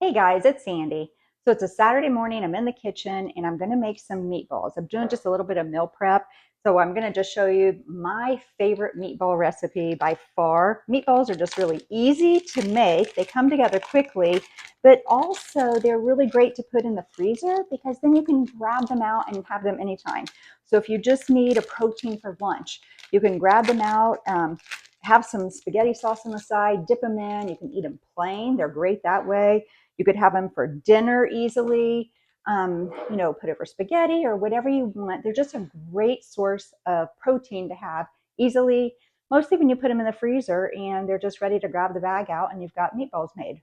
Hey guys, it's Sandy. So it's a Saturday morning. I'm in the kitchen and I'm going to make some meatballs. I'm doing just a little bit of meal prep. So I'm going to just show you my favorite meatball recipe by far. Meatballs are just really easy to make. They come together quickly, but also they're really great to put in the freezer because then you can grab them out and have them anytime. So if you just need a protein for lunch, you can grab them out. Have some spaghetti sauce on the side, dip them in. You can eat them plain. They're great that way. You could have them for dinner easily, put it for spaghetti or whatever you want. They're just a great source of protein to have easily, mostly when you put them in the freezer and they're just ready to grab the bag out and you've got meatballs made.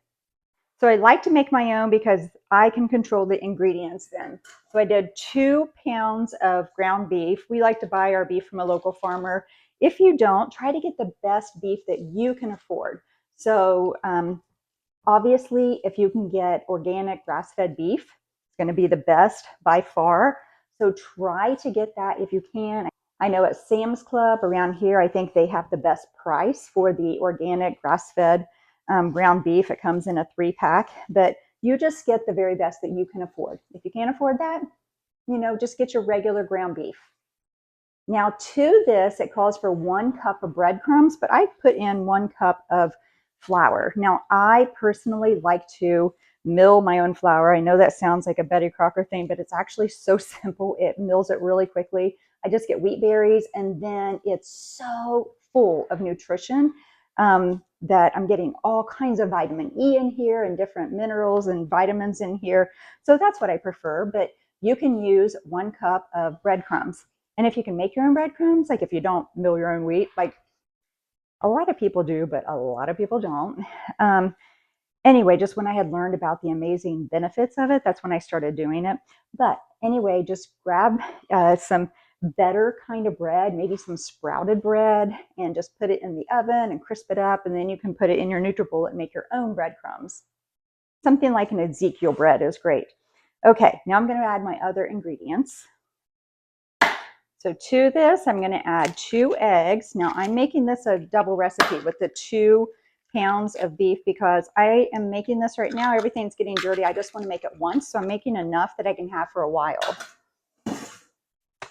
So I like to make my own because I can control the ingredients then. So I did 2 pounds of ground beef. We like to buy our beef from a local farmer. If you don't, try to get the best beef that you can afford. So obviously, if you can get organic grass-fed beef, it's going to be the best by far. So try to get that if you can. I know at Sam's Club around here, I think they have the best price for the organic grass-fed ground beef. It comes in a 3-pack, but you just get the very best that you can afford. If you can't afford that, just get your regular ground beef. Now to this, it calls for 1 cup of breadcrumbs, but I put in 1 cup of flour. Now, I personally like to mill my own flour. I know that sounds like a Betty Crocker thing, but it's actually so simple. It mills it really quickly. I just get wheat berries, and then it's so full of nutrition that I'm getting all kinds of vitamin E in here and different minerals and vitamins in here. So that's what I prefer, but you can use 1 cup of breadcrumbs. And if you can make your own breadcrumbs, like if you don't mill your own wheat, like a lot of people do, but a lot of people don't. Anyway, just when I had learned about the amazing benefits of it, that's when I started doing it. But anyway, just grab some better kind of bread, maybe some sprouted bread, and just put it in the oven and crisp it up. And then you can put it in your NutriBullet and make your own breadcrumbs. Something like an Ezekiel bread is great. Okay, now I'm going to add my other ingredients. So to this, I'm going to add 2 eggs. Now I'm making this a double recipe with the 2 pounds of beef because I am making this right now. Everything's getting dirty. I just want to make it once. So I'm making enough that I can have for a while.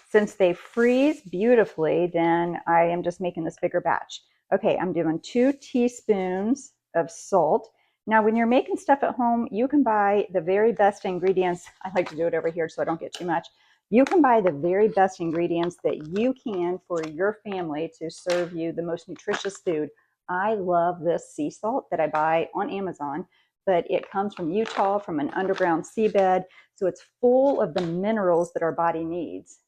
Since they freeze beautifully, then I am just making this bigger batch. Okay, I'm doing 2 teaspoons of salt. Now, when you're making stuff at home, you can buy the very best ingredients. I like to do it over here so I don't get too much. You can buy the very best ingredients that you can for your family to serve you the most nutritious food. I love this sea salt that I buy on Amazon, but it comes from Utah, from an underground seabed. So it's full of the minerals that our body needs.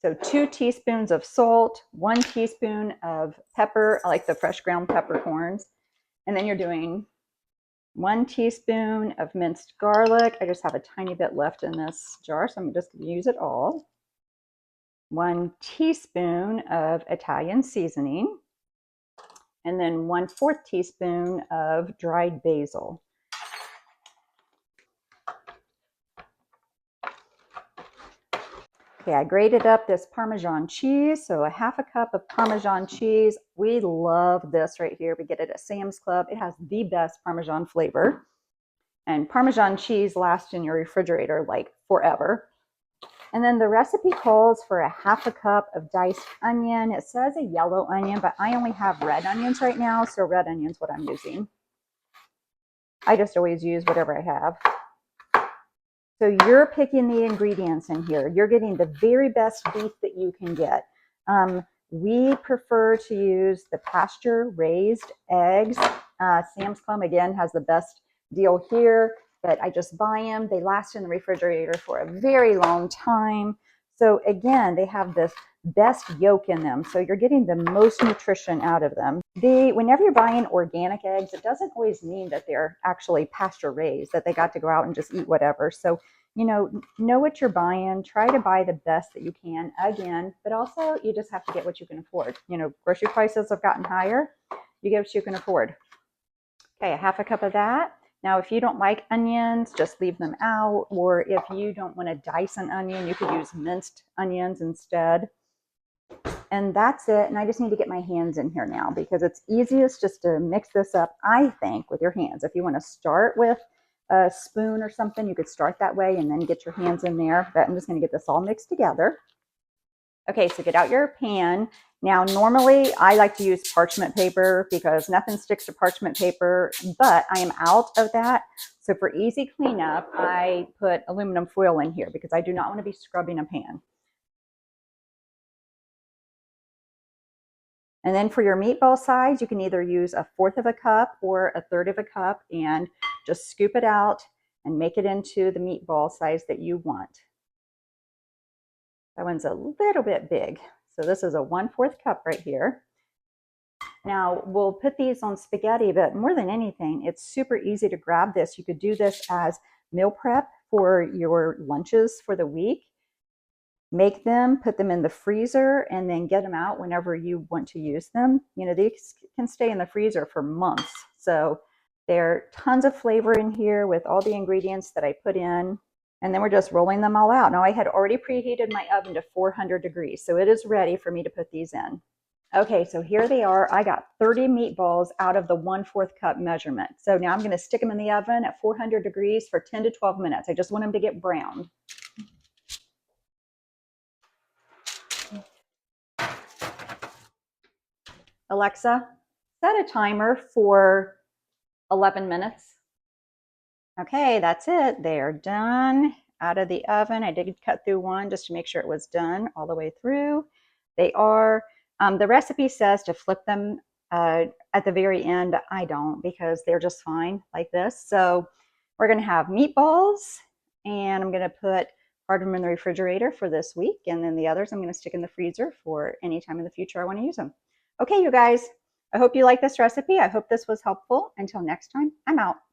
So 2 teaspoons of salt, 1 teaspoon of pepper. I like the fresh ground peppercorns. And then you're doing 1 teaspoon of minced garlic. I just have a tiny bit left in this jar, so I'm just going to use it all. 1 teaspoon of Italian seasoning, and then 1/4 teaspoon of dried basil. Okay, I grated up this Parmesan cheese, so a 1/2 cup of Parmesan cheese. We love this right here. We get it at Sam's Club. It has the best Parmesan flavor. And Parmesan cheese lasts in your refrigerator like forever. And then the recipe calls for a 1/2 cup of diced onion. It says a yellow onion, but I only have red onions right now, so red onion's what I'm using. I just always use whatever I have. So you're picking the ingredients in here. You're getting the very best beef that you can get. We prefer to use the pasture-raised eggs. Sam's Club, again, has the best deal here, but I just buy them. They last in the refrigerator for a very long time. So again, they have this best yolk in them. So you're getting the most nutrition out of them. Whenever you're buying organic eggs, it doesn't always mean that they're actually pasture raised, that they got to go out and just eat whatever. So, know what you're buying. Try to buy the best that you can again, but also you just have to get what you can afford. Grocery prices have gotten higher. You get what you can afford. Okay, a 1/2 cup of that. Now, if you don't like onions, just leave them out. Or if you don't want to dice an onion, you could use minced onions instead. And that's it. And I just need to get my hands in here now because it's easiest just to mix this up, I think, with your hands. If you want to start with a spoon or something, you could start that way and then get your hands in there. But I'm just going to get this all mixed together. Okay, so get out your pan. Now, normally I like to use parchment paper because nothing sticks to parchment paper, but I am out of that. So for easy cleanup, I put aluminum foil in here because I do not want to be scrubbing a pan. And then for your meatball size, you can either use 1/4 of a cup or 1/3 of a cup and just scoop it out and make it into the meatball size that you want. That one's a little bit big. So this is a 1/4 cup right here. Now we'll put these on spaghetti, but more than anything, it's super easy to grab this. You could do this as meal prep for your lunches for the week. Make them, put them in the freezer, and then get them out whenever you want to use them. You know, these can stay in the freezer for months. So there are tons of flavor in here with all the ingredients that I put in. And then we're just rolling them all out. Now I had already preheated my oven to 400 degrees, so it is ready for me to put these in. Okay, so here they are. I got 30 meatballs out of the 1/4 cup measurement. So now I'm going to stick them in the oven at 400 degrees for 10 to 12 minutes. I just want them to get browned. Alexa, set a timer for 11 minutes. Okay, that's it. They are done out of the oven. I did cut through one just to make sure it was done all the way through. They are, the recipe says to flip them at the very end. I don't because they're just fine like this. So we're going to have meatballs, and I'm going to put part of them in the refrigerator for this week, and then the others I'm going to stick in the freezer for any time in the future I want to use them. Okay, you guys, I hope you like this recipe. I hope this was helpful. Until next time, I'm out.